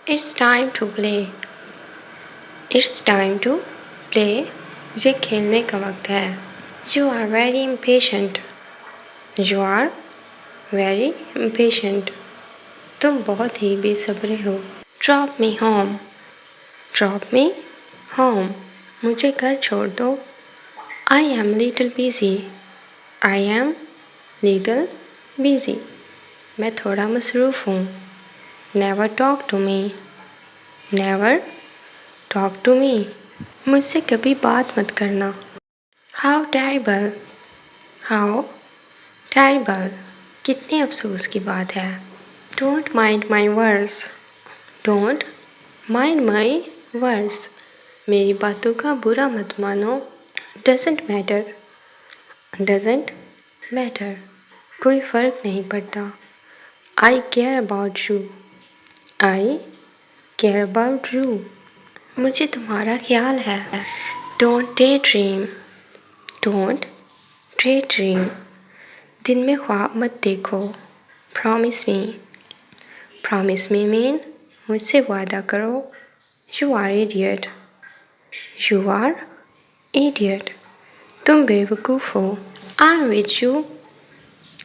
It's time to play. It's time to play. ये खेलने का वक्त है. You are very impatient. You are very impatient. तुम बहुत ही बेसब्रे हो. Drop me home. Drop me home. मुझे घर छोड़ दो. I am little busy. I am little busy. मैं थोड़ा मसरूफ़ हूँ. Never talk to me. Never talk to me. मुझसे कभी बात मत करना. How terrible. How terrible. कितने अफसोस की बात है. Don't mind my words. Don't mind my words. मेरी बातों का बुरा मत मानो. Doesn't matter. Doesn't matter. कोई फ़र्क नहीं पड़ता. I care about you. I care about you. मुझे तुम्हारा ख्याल है. Don't daydream. Don't daydream. दिन में ख्वाब मत देखो. Promise me. Promise me mean मुझसे वादा करो. You are idiot. You are idiot. तुम बेवकूफ़ हो. I'm with you.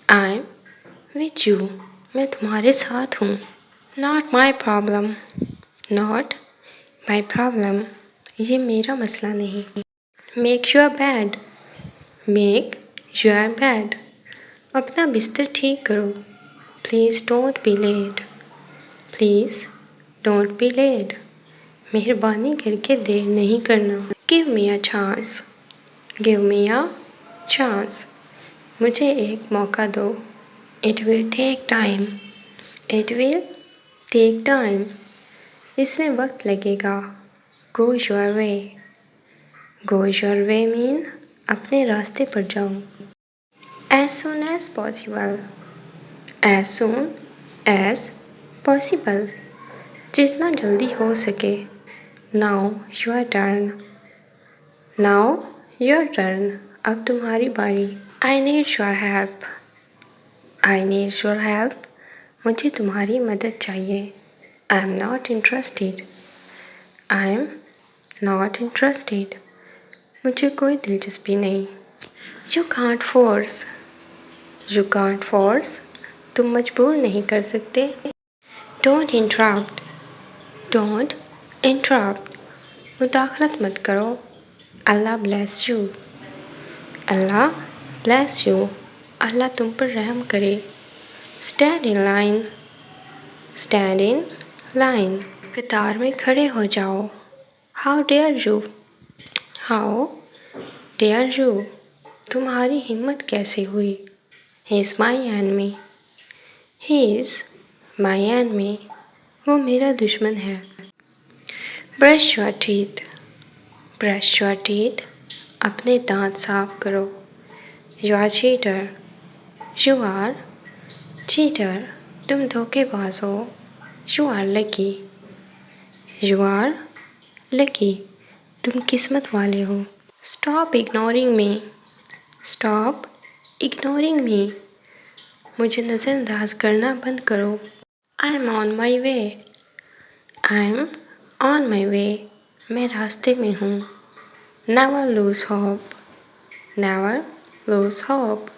I'm with you. मैं तुम्हारे साथ हूँ. Not my problem. Not my problem. ये मेरा मसला नहीं. Make your bed. Make your bed. अपना बिस्तर ठीक करो. Please don't be late. Please don't be late. मेहरबानी करके देर नहीं करना. Give me a chance. Give me a chance. मुझे एक मौका दो. It will take time. It will take time. इसमें वक्त लगेगा. Go your way. Go your way mean अपने रास्ते पर जाओ. As soon as possible. As soon as possible. जितना जल्दी हो सके. Now your turn. Now your turn. अब तुम्हारी बारी. I need your help. I need your help. मुझे तुम्हारी मदद चाहिए. I am not interested. I am not interested. मुझे कोई दिलचस्पी नहीं. You can't force. You can't force. तुम मजबूर नहीं कर सकते. Don't interrupt. Don't interrupt. मुदाखलत मत करो. Allah bless you. Allah bless you. अल्लाह तुम पर रहम करे. Stand in line. Stand in line. कतार में खड़े हो जाओ. How dare you. How dare you. तुम्हारी हिम्मत कैसे हुई. He is my enemy. He is my enemy. वो मेरा दुश्मन है. Brush your teeth. Brush your teeth. अपने दांत साफ करो. You are cheater. You are cheater. तुम धोखेबाज हो. You are lucky. You are lucky. तुम किस्मत वाले हो. Stop ignoring me. Stop ignoring me. मुझे नज़रअंदाज करना बंद करो. I'm on my way. I'm on my way. मैं रास्ते में हूँ. Never lose hope. Never lose hope.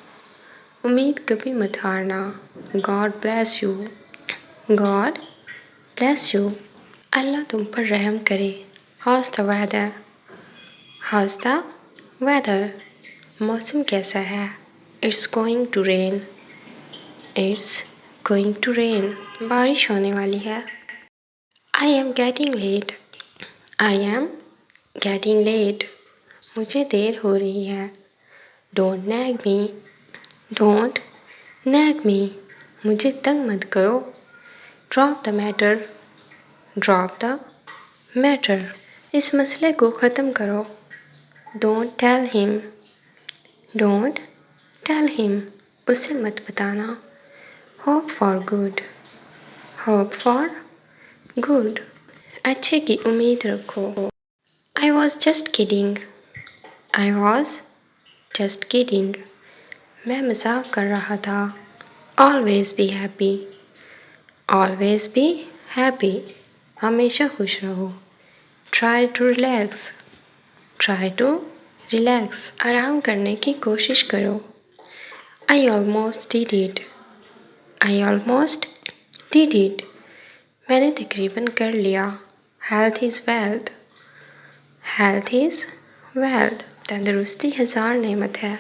उम्मीद कभी मत हारना. God bless you. God bless you. अल्लाह तुम पर रहम करे. How's the weather? How's the weather? मौसम कैसा है. It's going to rain. It's going to rain. बारिश होने वाली है. I am getting late. I am getting late. मुझे देर हो रही है. Don't nag me. Don't nag me. मुझे तंग मत करो. Drop the matter. Drop the matter. इस मसले को ख़त्म करो. Don't tell him. Don't tell him. उसे मत बताना. Hope for good. Hope for good. अच्छे की उम्मीद रखो. I was just kidding. I was just kidding. मैं मजाक कर रहा था. Always be happy. Always be happy. हमेशा खुश रहो। Try to relax. Try to relax. आराम करने की कोशिश करो। I almost did it. I almost did it. मैंने तकरीबन कर लिया। Health is wealth. Health is wealth. तंदुरुस्ती हज़ार नेमत है।